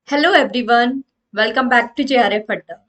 Hello everyone. Welcome back to JRF Adda.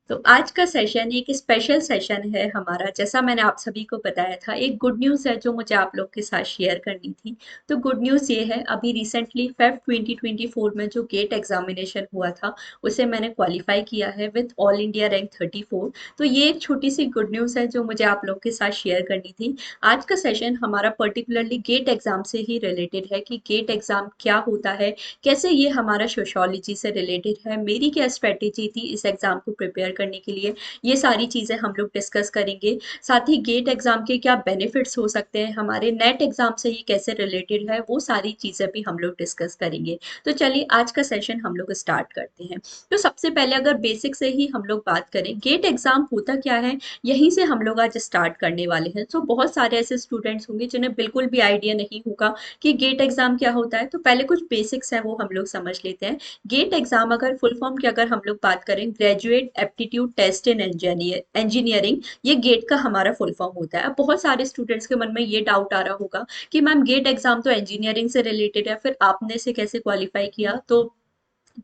तो आज का सेशन एक स्पेशल सेशन है हमारा। जैसा मैंने आप सभी को बताया था, एक गुड न्यूज़ है जो मुझे आप लोग के साथ शेयर करनी थी। तो गुड न्यूज़ ये है, अभी रिसेंटली फेब 2024 में जो गेट एग्जामिनेशन हुआ था उसे मैंने क्वालिफाई किया है विद ऑल इंडिया रैंक 34। तो ये एक छोटी सी गुड न्यूज़ है जो मुझे आप लोग के साथ शेयर करनी थी। आज का सेशन हमारा पर्टिकुलरली गेट एग्जाम से ही रिलेटेड है कि गेट एग्जाम क्या होता है, कैसे ये हमारा सोशियोलॉजी से रिलेटेड है, मेरी क्या स्ट्रेटेजी थी इस एग्जाम को प्रिपेयर करने के लिए। ये सारी चीज़ें हम लोग डिस्कस करेंगे। साथ ही गेट एग्जाम के क्या बेनिफिट्स हो सकते हैं, हमारे नेट एग्जाम से ये कैसे रिलेटेड है, वो सारी चीज़ें भी हम लोग डिस्कस करेंगे। तो चलिए आज का सेशन हम लोग स्टार्ट करते हैं। तो सबसे पहले अगर बेसिक से ही हम लोग बात करें, गेट एग्जाम होता क्या है, यहीं से हम लोग आज स्टार्ट करने वाले हैं। तो बहुत सारे ऐसे स्टूडेंट्स होंगे जिन्हें बिल्कुल भी आइडिया नहीं होगा कि गेट एग्जाम क्या होता है। तो पहले कुछ बेसिक्स हैं वो हम लोग समझ लेते हैं। गेट एग्जाम अगर फुल फॉर्म की अगर हम लोग बात करें, graduate aptitude test in engineering, ये गेट का हमारा फुल फॉर्म होता है। अब बहुत सारे स्टूडेंट्स के मन में ये डाउट आ रहा होगा कि मैम गेट एग्जाम तो इंजीनियरिंग से रिलेटेड है, फिर आपने से कैसे क्वालिफाई किया? तो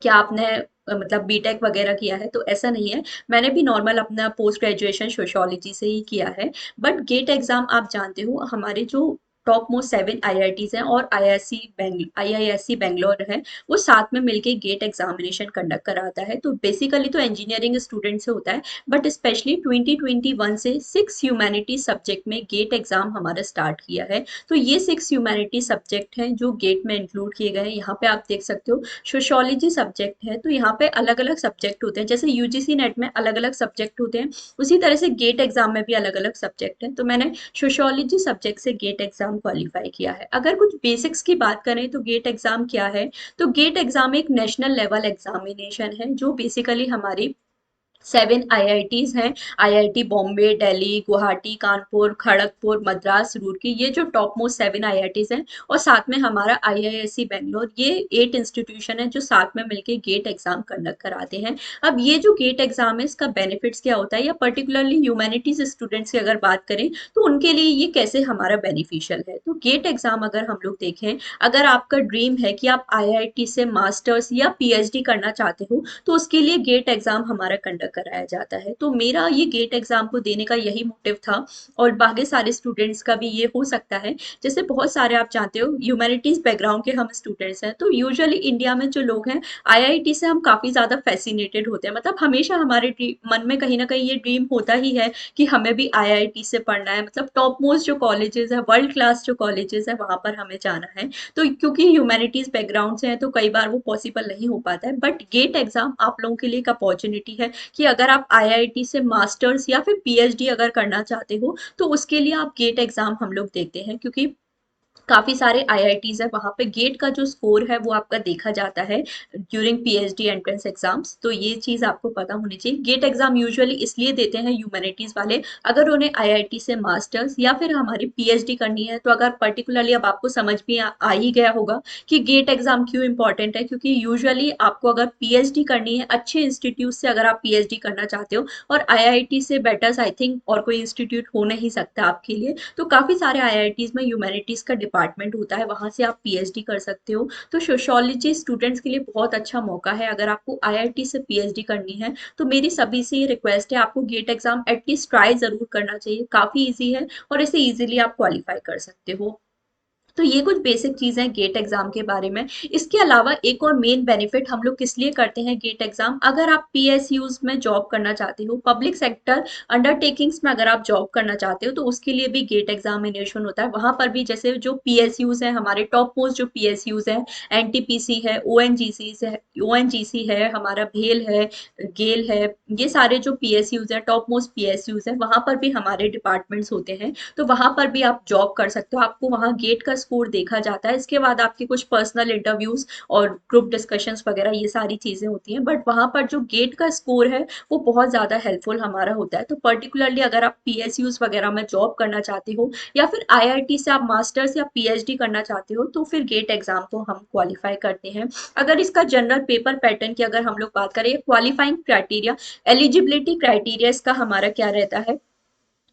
क्या आपने मतलब बीटेक वगैरह किया है? तो ऐसा नहीं है, मैंने भी नॉर्मल अपना पोस्ट ग्रेजुएशन सोशियोलॉजी से ही किया है। बट गेट एग्जाम आप जानते हो, हमारे जो टॉप मोस्ट 7 आईआईटीज हैं और आईआईएससी बेंगलोर है, वो साथ में मिलके गेट एग्जामिनेशन कंडक्ट कराता है। तो बेसिकली तो इंजीनियरिंग स्टूडेंट से होता है, बट स्पेशली 2021 से 6 ह्यूमैनिटी सब्जेक्ट में गेट एग्जाम हमारा स्टार्ट किया है। तो ये 6 ह्यूमैनिटी सब्जेक्ट हैं जो गेट में इंक्लूड किए गए हैं। यहाँ पे आप देख सकते हो सोशियोलॉजी सब्जेक्ट है, तो यहाँ पे अलग अलग सब्जेक्ट होते हैं। जैसे यूजीसी नेट में अलग अलग सब्जेक्ट होते हैं, उसी तरह से गेट एग्जाम में भी अलग अलग सब्जेक्ट हैं। तो मैंने सोशियोलॉजी सब्जेक्ट से गेट एग्जाम क्वालिफाई किया है। अगर कुछ बेसिक्स की बात करें तो गेट एग्जाम क्या है, तो गेट एग्जाम एक नेशनल लेवल एग्जामिनेशन है जो बेसिकली हमारी 7 आईआईटीज हैं। आईआईटी बॉम्बे, दिल्ली, गुवाहाटी, कानपुर, खड़गपुर, मद्रास, रुड़की, ये जो टॉप मोस्ट 7 आईआईटीज हैं, और साथ में हमारा आईआईएससी बेंगलोर, ये 8 इंस्टीट्यूशन है जो साथ में मिलके गेट एग्जाम कंडक्ट कराते हैं। अब ये जो गेट एग्जाम है, इसका बेनिफिट्स क्या होता है, या पर्टिकुलरली ह्यूमैनिटीज स्टूडेंट्स की अगर बात करें तो उनके लिए ये कैसे हमारा बेनिफिशियल है। तो गेट एग्जाम अगर हम लोग देखें, अगर आपका ड्रीम है कि आप आईआईटी से मास्टर्स या पीएचडी करना चाहते हो, तो उसके लिए गेट एग्जाम हमारा कंडक्ट कराया जाता है। तो मेरा ये गेट एग्जाम को देने का यही मोटिव था, और बाकी सारे स्टूडेंट्स का भी ये हो सकता है। जैसे बहुत सारे आप जानते हो ह्यूमैनिटीज बैकग्राउंड के हम स्टूडेंट्स हैं, तो यूजुअली इंडिया में जो लोग हैं, आईआईटी से हम काफी ज्यादा फैसिनेटेड होते हैं। मतलब हमेशा हमारे मन में कहीं ना कहीं ये ड्रीम होता ही है कि हमें भी आईआईटी से पढ़ना है। मतलब टॉप मोस्ट जो कॉलेजेस है, वर्ल्ड क्लास जो कॉलेजेस है, वहां पर हमें जाना है। तो क्योंकि ह्यूमैनिटीज बैकग्राउंड से है तो कई बार वो पॉसिबल नहीं हो पाता है। बट गेट एग्जाम आप लोगों के लिए एक अपॉर्चुनिटी है कि अगर आप आईआईटी से मास्टर्स या फिर पीएचडी अगर करना चाहते हो, तो उसके लिए आप गेट एग्जाम हम लोग देते हैं। क्योंकि काफी सारे आईआईटीज है, वहां पे गेट का जो स्कोर है वो आपका देखा जाता है ड्यूरिंग पीएचडी एंट्रेंस एग्जाम्स। तो ये चीज आपको पता होनी चाहिए। गेट एग्जाम यूजुअली इसलिए देते हैं ह्यूमैनिटीज वाले, अगर उन्हें आईआईटी से मास्टर्स या फिर हमारी पीएचडी करनी है। तो अगर पर्टिकुलरली अब आपको समझ भी आ ही गया होगा कि गेट एग्जाम क्यों इंपॉर्टेंट है, क्योंकि यूजुअली आपको अगर पीएचडी करनी है अच्छे इंस्टीट्यूट से, अगर आप पीएचडी करना चाहते हो, और आईआईटी से बेटर आई थिंक और कोई इंस्टीट्यूट हो नहीं सकता आपके लिए। तो काफी सारे आईआईटीज में ह्यूमैनिटीज का डिपार्टमेंट होता है, वहां से आप पीएचडी कर सकते हो। तो सोशियोलॉजी स्टूडेंट्स के लिए बहुत अच्छा मौका है। अगर आपको आईआईटी से पीएचडी करनी है तो मेरी सभी से ये रिक्वेस्ट है, आपको गेट एग्जाम एटलीस्ट ट्राई जरूर करना चाहिए। काफी इजी है और इसे इजीली आप क्वालिफाई कर सकते हो। तो ये कुछ बेसिक चीजें गेट एग्जाम के बारे में। इसके अलावा एक और मेन बेनिफिट हम लोग किस लिए करते हैं गेट एग्जाम, अगर आप पीएसयूज में जॉब करना चाहते हो, पब्लिक सेक्टर अंडरटेकिंग्स में अगर आप जॉब करना चाहते हो, तो उसके लिए भी गेट एग्जामिनेशन होता है। वहां पर भी जैसे जो पीएसयूज है, हमारे टॉप मोस्ट जो पीएसयूज है, एनटीपीसी है, ओएनजीसी है, हमारा भेल है, गेल है, ये सारे जो पीएसयूज है, टॉप मोस्ट पीएसयूज है, वहां पर भी हमारे डिपार्टमेंट्स होते हैं। तो वहां पर भी आप जॉब कर सकते हो। आपको वहां गेट का स्कोर देखा जाता है, इसके बाद आपके कुछ पर्सनल इंटरव्यूज और ग्रुप डिस्कशंस वगैरह ये सारी चीजें होती हैं। बट वहां पर जो गेट का स्कोर है वो बहुत ज्यादा हेल्पफुल हमारा होता है। तो पर्टिकुलरली अगर आप पीएसयूज वगैरह में जॉब करना चाहते हो, या फिर आईआईटी से आप मास्टर्स या पीएचडी करना चाहते हो, तो फिर गेट एग्जाम को हम क्वालिफाई करते हैं। अगर इसका जनरल पेपर पैटर्न की अगर हम लोग बात करें, क्वालिफाइंग क्राइटेरिया, एलिजिबिलिटी क्राइटेरिया इसका हमारा क्या रहता है,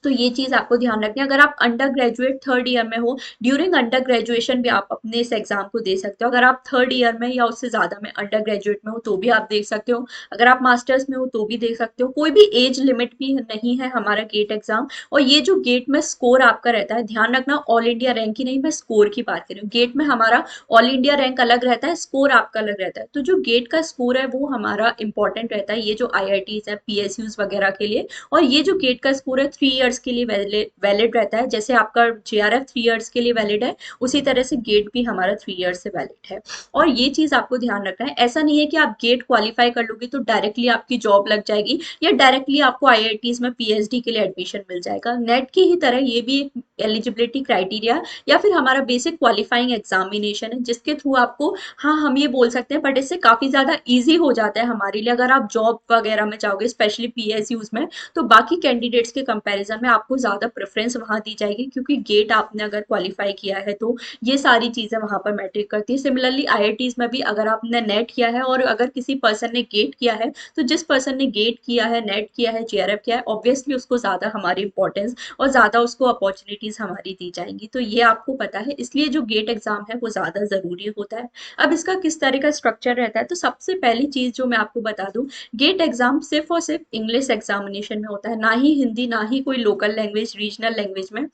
तो ये चीज आपको ध्यान रखनी है। अगर आप अंडर ग्रेजुएट थर्ड ईयर में हो, ड्यूरिंग अंडर ग्रेजुएशन भी आप अपने इस एग्जाम को दे सकते हो। अगर आप थर्ड ईयर में या उससे ज्यादा में अंडर ग्रेजुएट में हो तो भी आप दे सकते हो। अगर आप मास्टर्स में हो तो भी दे सकते हो। कोई भी एज लिमिट भी नहीं है हमारा गेट एग्जाम। और ये जो गेट में स्कोर आपका रहता है, ध्यान रखना ऑल इंडिया रैंक की नहीं, मैं स्कोर की बात कर रही हूँ। गेट में हमारा ऑल इंडिया रैंक अलग रहता है, स्कोर आपका अलग रहता है। तो जो गेट का स्कोर है वो हमारा इंपॉर्टेंट रहता है, ये जो आईआईटीज है, पीएसयूज वगैरह के लिए। और ये जो गेट का स्कोर है 3 इयर्स के लिए वैलिड रहता है। जैसे आपका जेआरएफ 3 इयर्स के लिए वैलिड है, उसी तरह से गेट भी हमारा 3 इयर्स से वैलिड है। और ये चीज आपको ध्यान रखना है, ऐसा नहीं है कि आप गेट क्वालिफाई कर लोगे तो डायरेक्टली आपकी जॉब लग जाएगी या डायरेक्टली आपको आईआईटीज में पीएचडी के लिए एडमिशन मिल जाएगा। नेट की ही तरह ये भी एक एलिजिबिलिटी क्राइटेरिया या फिर हमारा बेसिक क्वालिफाइंग एग्जामिनेशन है, जिसके थ्रू आपको, हाँ हम ये बोल सकते हैं, बट इससे काफी ज्यादा इजी हो जाता है हमारे लिए अगर आप जॉब वगैरह में जाओगे, स्पेशली पीएसयूज में। तो बाकी कैंडिडेट्स के कंपैरिजन में आपको ज्यादा प्रेफरेंस वहां दी जाएगी, क्योंकि गेट आपने अगर क्वालिफाई किया है तो ये सारी चीजें वहां पर मैट्रिक करती है। सिमिलरली आईआईटीज में भी अगर आपने नेट किया है और अगर किसी पर्सन ने गेट किया है, तो जिस पर्सन ने गेट किया है, नेट किया है, जेआरएफ किया है, ऑब्वियसली उसको ज्यादा हमारी इंपॉर्टेंस और ज्यादा उसको अपॉर्चुनिटीज हमारी दी जाएंगी। तो ये आपको पता है, इसलिए जो गेट एग्जाम है वो ज्यादा जरूरी होता है। अब इसका किस तरह का स्ट्रक्चर रहता है, तो सबसे पहली चीज जो मैं आपको बता दूं, गेट एग्जाम सिर्फ और सिर्फ इंग्लिश एग्जामिनेशन में होता है, ना ही हिंदी, ना ही कोई लोकल लैंग्वेज, रीजनल लैंग्वेज में।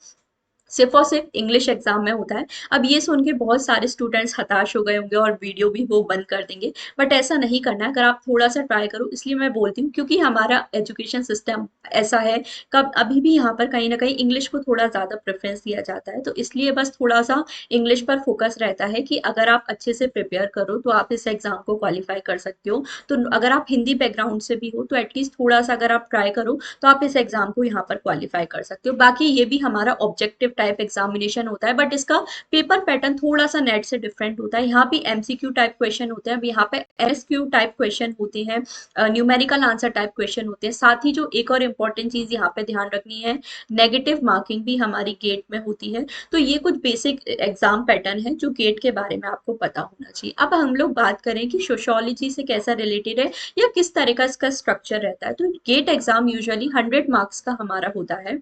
सिर्फ और सिर्फ इंग्लिश एग्जाम में होता है। अब ये सुन के बहुत सारे स्टूडेंट्स हताश हो गए होंगे और वीडियो भी वो बंद कर देंगे, बट ऐसा नहीं करना है। अगर आप थोड़ा सा ट्राई करो, इसलिए मैं बोलती हूँ क्योंकि हमारा एजुकेशन सिस्टम ऐसा है, कब अभी भी यहाँ पर कहीं ना कहीं इंग्लिश को थोड़ा ज्यादा प्रेफरेंस दिया जाता है। तो इसलिए बस थोड़ा सा इंग्लिश पर फोकस रहता है कि अगर आप अच्छे से प्रिपेयर करो तो आप इस एग्जाम को क्वालिफाई कर सकते हो। तो अगर आप हिंदी बैकग्राउंड से भी हो तो एटलीस्ट थोड़ा सा अगर आप ट्राई करो तो आप इस एग्जाम को यहाँ पर क्वालिफाई कर सकते हो। बाकी ये भी हमारा ऑब्जेक्टिव टाइप एग्जामिनेशन होता है, बट इसका पेपर पैटर्न थोड़ा सा नेट से डिफरेंट होता है। यहाँ भी एमसीक्यू टाइप क्वेश्चन होते हैं, यहाँ पे एसक्यू टाइप क्वेश्चन होते हैं, न्यूमेरिकल आंसर टाइप क्वेश्चन होते हैं। साथ ही जो एक और इम्पोर्टेंट चीज यहाँ पे ध्यान रखनी है, नेगेटिव मार्किंग भी हमारी गेट में होती है। तो ये कुछ बेसिक एग्जाम पैटर्न है जो गेट के बारे में आपको पता होना चाहिए। अब हम लोग बात करें कि सोशियोलॉजी से कैसा रिलेटेड है या किस तरह का इसका स्ट्रक्चर रहता है। तो गेट एग्जाम यूजुअली 100 मार्क्स का हमारा होता है,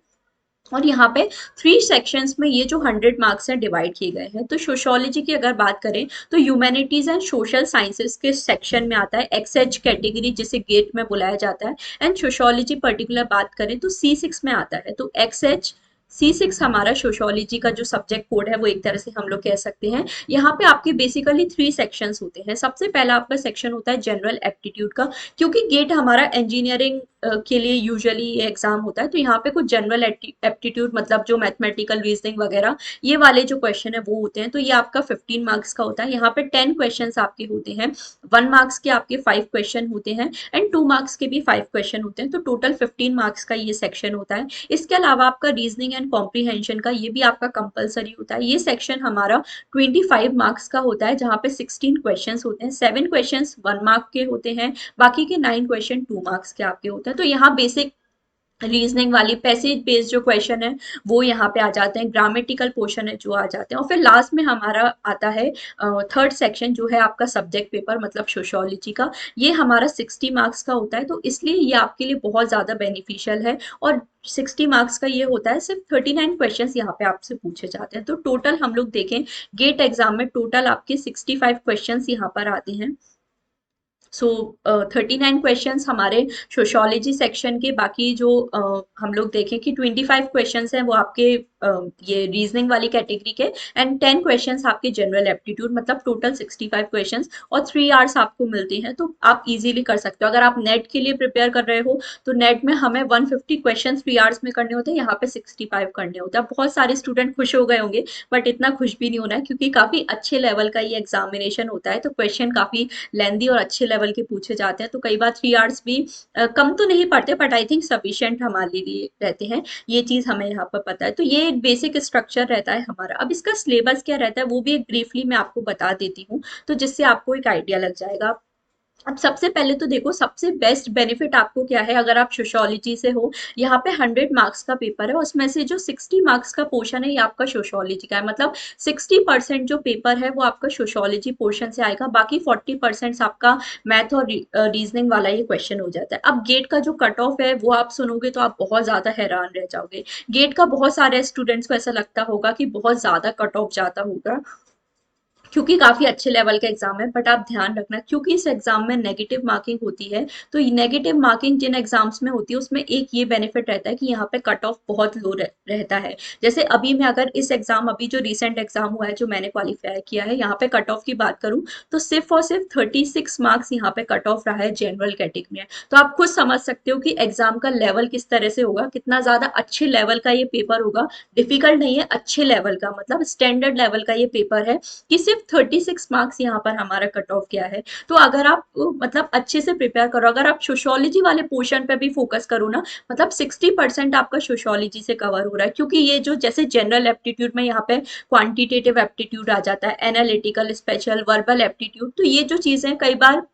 और यहाँ पे 3 सेक्शंस में ये जो 100 मार्क्स हैं डिवाइड किए गए हैं। तो सोशियोलॉजी की अगर बात करें तो ह्यूमैनिटीज एंड सोशल साइंसेस के सेक्शन में आता है एक्सएच कैटेगरी, जिसे गेट में बुलाया जाता है। एंड सोशियोलॉजी पर्टिकुलर बात करें तो C6 में आता है। तो एक्सएच C6 हमारा सोशियोलॉजी का जो सब्जेक्ट कोड है वो एक तरह से हम लोग कह सकते हैं। यहाँ पे आपके बेसिकली 3 सेक्शंस होते हैं। सबसे पहला आपका सेक्शन होता है जनरल एप्टीट्यूड का, क्योंकि गेट हमारा इंजीनियरिंग के लिए यूजुअली ये एग्जाम होता है। तो यहाँ पे कुछ जनरल एप्टीट्यूड मतलब जो मैथमेटिकल रीजनिंग वगैरह ये वाले जो क्वेश्चन है वो होते हैं। तो ये आपका 15 मार्क्स का होता है। यहाँ पे 10 क्वेश्चन आपके होते हैं, 1 मार्क्स के आपके 5 क्वेश्चन होते हैं एंड 2 मार्क्स के भी 5 क्वेश्चन होते हैं। तो टोटल 15 मार्क्स का ये सेक्शन होता है। इसके अलावा आपका रीजनिंग एंड कॉम्प्रीहेंशन का ये भी आपका कंपलसरी होता है। ये सेक्शन हमारा 25 मार्क्स का होता है, जहाँ पे 16 क्वेश्चन होते हैं। 7 क्वेश्चन 1 मार्क के होते हैं, बाकी के 9 क्वेश्चन 2 मार्क्स के आपके होते हैं। तो यहाँ बेसिक रीजनिंग वाली पैसेज बेस्ड जो क्वेश्चन है वो यहाँ पे आ जाते हैं, ग्रामेटिकल पोर्शन है जो आ जाते हैं। और फिर लास्ट में हमारा आता है थर्ड सेक्शन, जो है आपका सब्जेक्ट पेपर मतलब सोशियोलॉजी का। ये हमारा 60 मार्क्स का होता है, तो इसलिए ये आपके लिए बहुत ज्यादा बेनिफिशियल है। और 60 मार्क्स का ये होता है, सिर्फ 39 क्वेश्चन यहाँ पे आपसे पूछे जाते हैं। तो टोटल हम लोग देखें गेट एग्जाम में टोटल आपके 65 क्वेश्चन यहाँ पर आते हैं। सो 39 क्वेश्चन हमारे सोशियोलॉजी सेक्शन के। बाकी जो हम लोग देखें कि 25 क्वेश्चन हैं वो आपके ये रीजनिंग वाली कैटेगरी के, एंड 10 क्वेश्चन आपके जनरल एप्टीट्यूड, मतलब टोटल 65 क्वेश्चन। और 3 आवर्स आपको मिलते हैं, तो आप इजीली कर सकते हो। अगर आप नेट के लिए प्रिपेयर कर रहे हो तो नेट में हमें 150 क्वेश्चन 3 आवर्स में करने होते हैं, यहाँ पे 65 करने होते हैं। बहुत सारे स्टूडेंट खुश हो गए होंगे, बट इतना खुश भी नहीं होना है, क्योंकि काफी अच्छे लेवल का ये एग्जामिनेशन होता है। तो क्वेश्चन काफी लेंदी और अच्छे लेवल के पूछे जाते हैं। तो कई बार 3 आवर्स भी कम तो नहीं पड़ते, बट आई थिंक सफिशियंट हमारे लिए रहते हैं। ये चीज हमें यहाँ पर पता है। तो ये एक बेसिक स्ट्रक्चर रहता है हमारा। अब इसका सिलेबस क्या रहता है वो भी एक ब्रीफली मैं आपको बता देती हूँ, तो जिससे आपको एक आइडिया लग जाएगा। अब सबसे पहले तो देखो, सबसे बेस्ट बेनिफिट आपको क्या है अगर आप सोशियोलॉजी से हो। यहाँ पे 100 मार्क्स का पेपर है, उसमें से जो 60 मार्क्स का पोर्शन है ये आपका सोशियोलॉजी का है। मतलब 60% जो पेपर है वो आपका सोशियोलॉजी पोर्शन से आएगा, बाकी 40% आपका मैथ और रीजनिंग वाला ये क्वेश्चन हो जाता है। अब गेट का जो कट ऑफ है वो आप सुनोगे तो आप बहुत ज्यादा हैरान रह जाओगे। गेट का बहुत सारे स्टूडेंट्स को ऐसा लगता होगा कि बहुत ज्यादा कट ऑफ जाता होगा, क्योंकि काफी अच्छे लेवल का एग्जाम है। बट आप ध्यान रखना, क्योंकि इस एग्जाम में नेगेटिव मार्किंग होती है, तो नेगेटिव मार्किंग जिन एग्जाम्स में होती है उसमें एक ये बेनिफिट रहता है कि यहाँ पे कट ऑफ बहुत लो रहता है। जैसे अभी मैं अगर इस एग्जाम, अभी जो रिसेंट एग्जाम हुआ है जो मैंने क्वालिफाई किया है, यहाँ पे कट ऑफ की बात करूँ तो सिर्फ और सिर्फ 36 मार्क्स यहाँ पे कट ऑफ रहा है जनरल कैटेगरी में। तो आप खुद समझ सकते हो कि एग्जाम का लेवल किस तरह से होगा, कितना ज्यादा अच्छे लेवल का ये पेपर होगा। डिफिकल्ट नहीं है, अच्छे लेवल का, मतलब स्टैंडर्ड लेवल का ये पेपर है कि सिर्फ 36 मार्क्स यहाँ पर हमारा कट ऑफ किया है। तो अगर आप मतलब अच्छे से प्रिपेयर करो, अगर आप सोशियोलॉजी वाले पोर्शन पे भी फोकस करो ना, मतलब 60% आपका सोशियोलॉजी से कवर हो रहा है। क्योंकि ये जो जैसे जनरल एप्टीट्यूड में यहाँ पे क्वांटिटेटिव एप्टीट्यूड आ जाता है, एनालिटिकल, स्पेशल, वर्बल एप्टीट्यूड, तो ये जो चीजें कई बार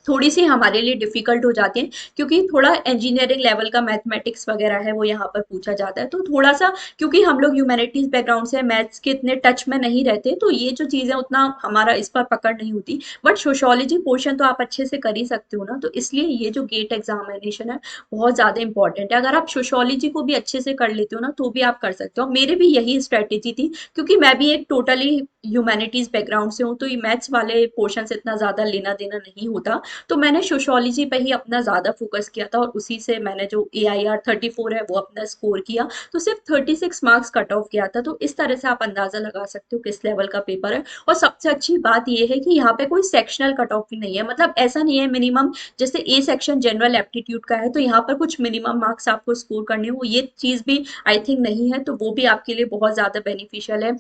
थोड़ी सी हमारे लिए डिफिकल्ट हो जाती हैं, क्योंकि थोड़ा इंजीनियरिंग लेवल का मैथमेटिक्स वगैरह है वो यहाँ पर पूछा जाता है। तो थोड़ा सा, क्योंकि हम लोग ह्यूमैनिटीज बैकग्राउंड से मैथ्स के इतने टच में नहीं रहते, तो ये जो चीजें उतना हमारा इस पर पकड़ नहीं होती। बट सोशियोलॉजी पोर्शन तो आप अच्छे से कर ही सकते हो ना, तो इसलिए ये जो गेट एग्जामिनेशन है बहुत ज्यादा इंपॉर्टेंट है। अगर आप सोशियोलॉजी को भी अच्छे से कर लेते हो ना तो भी आप कर सकते हो। मेरे भी यही स्ट्रेटेजी थी, क्योंकि मैं भी एक टोटली ह्यूमैनिटीज बैकग्राउंड से हूँ, तो ये मैथ्स वाले पोर्शन से इतना ज्यादा लेना देना नहीं होता। तो मैंने सोशियोलॉजी पे ही अपना ज़्यादा फोकस किया था, और उसी से मैंने जो AIR 34 है वो अपना स्कोर किया। तो सिर्फ 36 मार्क्स कट ऑफ किया था। तो इस तरह से आप अंदाजा लगा सकते हो किस लेवल का पेपर है। और सबसे अच्छी बात ये है कि यहाँ पे कोई सेक्शनल कट ऑफ भी नहीं है, मतलब ऐसा नहीं है मिनिमम, जैसे ए सेक्शन जनरल एप्टीट्यूड का है तो यहाँ पर कुछ मिनिमम मार्क्स आपको स्कोर करने हो, ये चीज़ भी आई थिंक नहीं है। तो वो भी आपके लिए बहुत ज़्यादा बेनिफिशियल है।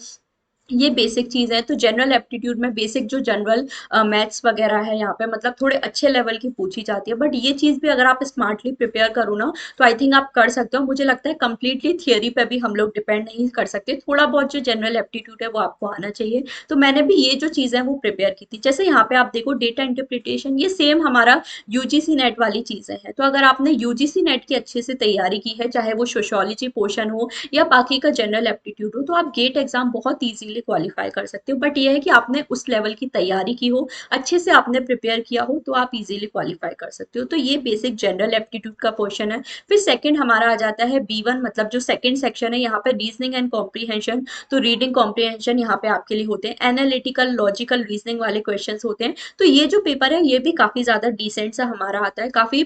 ये बेसिक चीज है। तो जनरल एप्टीट्यूड में बेसिक जो जनरल मैथ्स वगैरह है यहाँ पे मतलब थोड़े अच्छे लेवल की पूछी जाती है। बट ये चीज भी अगर आप स्मार्टली प्रिपेयर करो ना तो आई थिंक आप कर सकते हो। मुझे लगता है कंप्लीटली थियरी पे भी हम लोग डिपेंड नहीं कर सकते, थोड़ा बहुत जो जनरल एप्टीट्यूड है वो आपको आना चाहिए। तो मैंने भी ये जो चीजें हैं वो प्रिपेयर की थी। जैसे यहाँ पे आप देखो, डेटा इंटरप्रिटेशन, ये सेम हमारा यूजीसी नेट वाली चीजें हैं। तो अगर आपने यूजीसी नेट की अच्छे से तैयारी की है, चाहे वो सोशियोलॉजी पोर्शन हो या बाकी का जनरल एप्टीट्यूड हो, तो आप गेट एग्जाम बहुत इजीली क्वालिफाई कर सकते हो। बट ये है कि आपने उस लेवल की तैयारी की हो, अच्छे से आपने प्रिपेयर किया हो, तो आप इजीली क्वालिफाई कर सकते हो। तो ये बेसिक जनरल एप्टीट्यूड का क्वेश्चन है। फिर सेकंड हमारा आ जाता है B1, मतलब जो सेकंड सेक्शन है यहाँ पे रीजनिंग एंड कॉम्प्रीहेंशन। तो रीडिंग कॉम्प्रीहेंशन यहाँ पे आपके लिए होते हैं, एनालिटिकल लॉजिकल रीजनिंग वाले क्वेश्चन होते हैं। तो ये जो पेपर है ये भी काफी ज्यादा डिसेंट सा हमारा आता है, काफी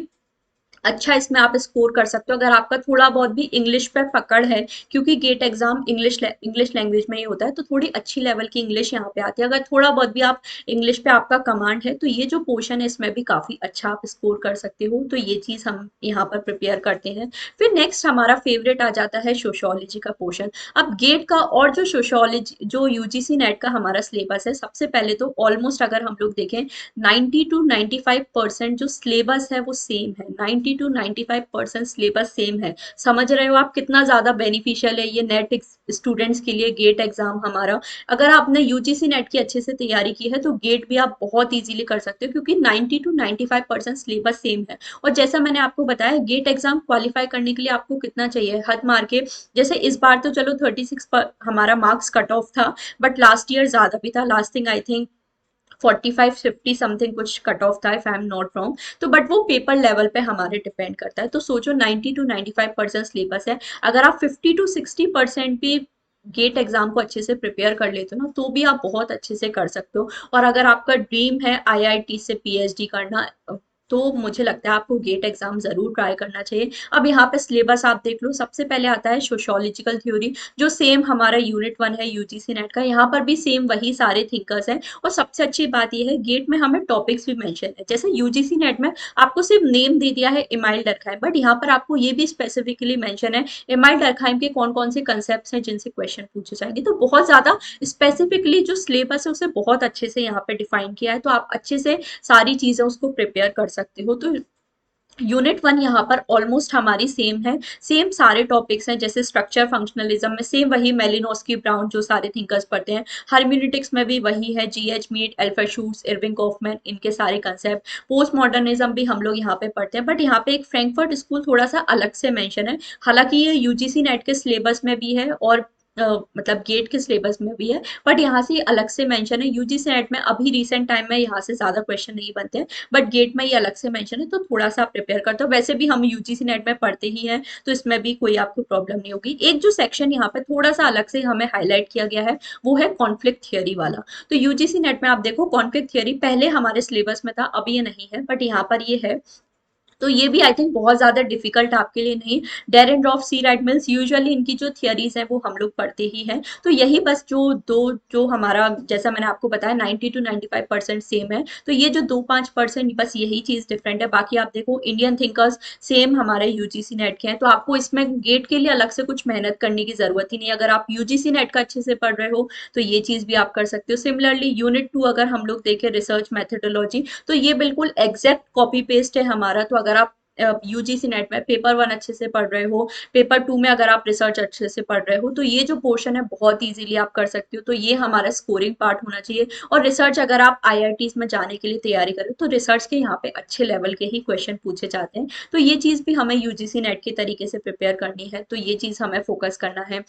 अच्छा इसमें आप स्कोर कर सकते हो अगर आपका थोड़ा बहुत भी इंग्लिश पे पकड़ है। क्योंकि गेट एग्जाम इंग्लिश लैंग्वेज में ही होता है, तो थोड़ी अच्छी लेवल की इंग्लिश यहाँ पे आती है। अगर थोड़ा बहुत भी आप इंग्लिश पे आपका कमांड है तो ये जो पोर्शन है इसमें भी काफी अच्छा आप स्कोर कर सकते हो। तो ये चीज हम यहाँ पर प्रिपेयर करते हैं। फिर नेक्स्ट हमारा फेवरेट आ जाता है सोशियोलॉजी का पोर्शन। अब गेट का और जो सोशियोलॉजी जो यूजीसी नेट का हमारा सिलेबस है, सबसे पहले तो ऑलमोस्ट अगर हम लोग देखें 90 to 95% जो सिलेबस है वो सेम है। 90 to 95% सिलेबस सेम है। समझ रहे हो आप कितना ज्यादा बेनिफिशियल है ये नेट स्टूडेंट्स के लिए गेट एग्जाम हमारा। अगर आपने यूजीसी नेट की अच्छे से तैयारी की है तो गेट भी आप बहुत इजीली कर सकते हो, क्योंकि 90 to 95% सिलेबस सेम है। और जैसा मैंने आपको बताया, गेट एग्जाम क्वालिफाई करने के लिए आपको कितना चाहिए, हद मार के, जैसे इस बार तो चलो 36 पर हमारा मार्क्स कट ऑफ था, बट लास्ट ईयर ज्यादा भी था। Last thing I think 45-50 something कुछ कट ऑफ था, if I am not wrong. तो बट वो पेपर लेवल पे हमारे डिपेंड करता है। तो सोचो 90 to 95% सिलेबस है, अगर आप 50 to 60% भी गेट एग्जाम को अच्छे से प्रिपेयर कर लेते हो ना तो भी आप बहुत अच्छे से कर सकते हो। और अगर आपका ड्रीम है आईआईटी से पीएचडी करना, तो मुझे लगता है आपको गेट एग्जाम जरूर ट्राई करना चाहिए। अब यहाँ पे सिलेबस आप देख लो, सबसे पहले आता है सोशियोलॉजिकल थ्योरी, जो सेम हमारा यूनिट 1 है यूजीसी नेट का। यहाँ पर भी सेम वही सारे थिंकर्स हैं। और सबसे अच्छी बात यह है गेट में हमें टॉपिक्स भी मेंशन है। जैसे यूजीसी नेट में आपको सिर्फ नेम दे दिया है इमाइल डरखाइम, बट यहाँ पर आपको ये भी स्पेसिफिकली मेंशन है इमाइल डरखाइम के कौन कौन से कंसेप्ट हैं जिनसे क्वेश्चन पूछे जाएंगे। तो बहुत ज्यादा स्पेसिफिकली जो सिलेबस है उसे बहुत अच्छे से यहाँ पे डिफाइन किया है। तो आप अच्छे से सारी चीजें उसको प्रिपेयर कर सकते हो। तो यूनिट 1 यहाँ पर ऑलमोस्ट हमारी सेम है, सेम सारे टॉपिक्स हैं, जैसे स्ट्रक्चर फंक्शनलिज्म में सेम वही मेलिनोस्की ब्राउन जो सारे थिंकर्स पढ़ते हैं, हार्मेन्यूटिक्स में भी वही है, जीएच मीड, एल्फा शूट्स, इरविंग कॉफमैन, इनके सारे कंसेप्ट। पोस्ट मॉडर्निज्म भी हम लोग यहाँ पे पढ़ते हैं, बट यहाँ पे एक फ्रैंकफर्ट स्कूल थोड़ा सा अलग से मेंशन है। हालांकि ये यूजीसी नेट के सिलेबस में भी है और मतलब गेट के सिलेबस में भी है, बट यहाँ से अलग से मेंशन है। यूजीसी नेट में अभी रिसेंट टाइम में यहाँ से ज्यादा क्वेश्चन नहीं बनते हैं, बट गेट में ये अलग से मेंशन है, तो थोड़ा सा प्रिपेयर करते हो। वैसे भी हम यूजीसी नेट में पढ़ते ही हैं, तो इसमें भी कोई आपको प्रॉब्लम नहीं होगी। एक जो सेक्शन यहाँ पे थोड़ा सा अलग से हमें हाईलाइट किया गया है, वो है कॉन्फ्लिक्ट थियरी वाला। तो यूजीसी नेट में आप देखो, कॉन्फ्लिक्ट थियरी पहले हमारे सिलेबस में था, अभी ये नहीं है, बट यहाँ पर ये है। तो ये भी आई थिंक बहुत ज्यादा डिफिकल्ट आपके लिए नहीं। डेरेन ऑफ सी रेडमिल्स, यूजुअली इनकी जो थियरीज हैं वो हम लोग पढ़ते ही हैं। तो यही बस जो दो, जो हमारा जैसा मैंने आपको बताया 90 to 95% सेम है, तो ये जो 2-5% बस यही चीज डिफरेंट है। बाकी आप देखो इंडियन थिंकर्स सेम हमारे यूजीसी नेट के हैं, तो आपको इसमें गेट के लिए अलग से कुछ मेहनत करने की जरूरत ही नहीं। अगर आप यूजीसी नेट का अच्छे से पढ़ रहे हो तो ये चीज भी आप कर सकते हो। सिमिलरली यूनिट 2 अगर हम लोग देखें, रिसर्च मैथडोलॉजी, तो ये बिल्कुल एग्जैक्ट कॉपी पेस्ट है हमारा। तो अगर आप यूजीसी नेट में पेपर 1 अच्छे से पढ़ रहे हो, पेपर 2 में अगर आप रिसर्च अच्छे से पढ़ रहे हो, तो ये जो पोर्शन है बहुत इजीली आप कर सकते हो। तो ये हमारा स्कोरिंग पार्ट होना चाहिए। और रिसर्च अगर आप आईआईटीज में जाने के लिए तैयारी करें, तो रिसर्च के यहाँ पे अच्छे लेवल के ही क्वेश्चन पूछे जाते हैं। तो ये चीज भी हमें यूजीसी नेट के तरीके से प्रिपेयर करनी है, तो ये चीज हमें फोकस करना है।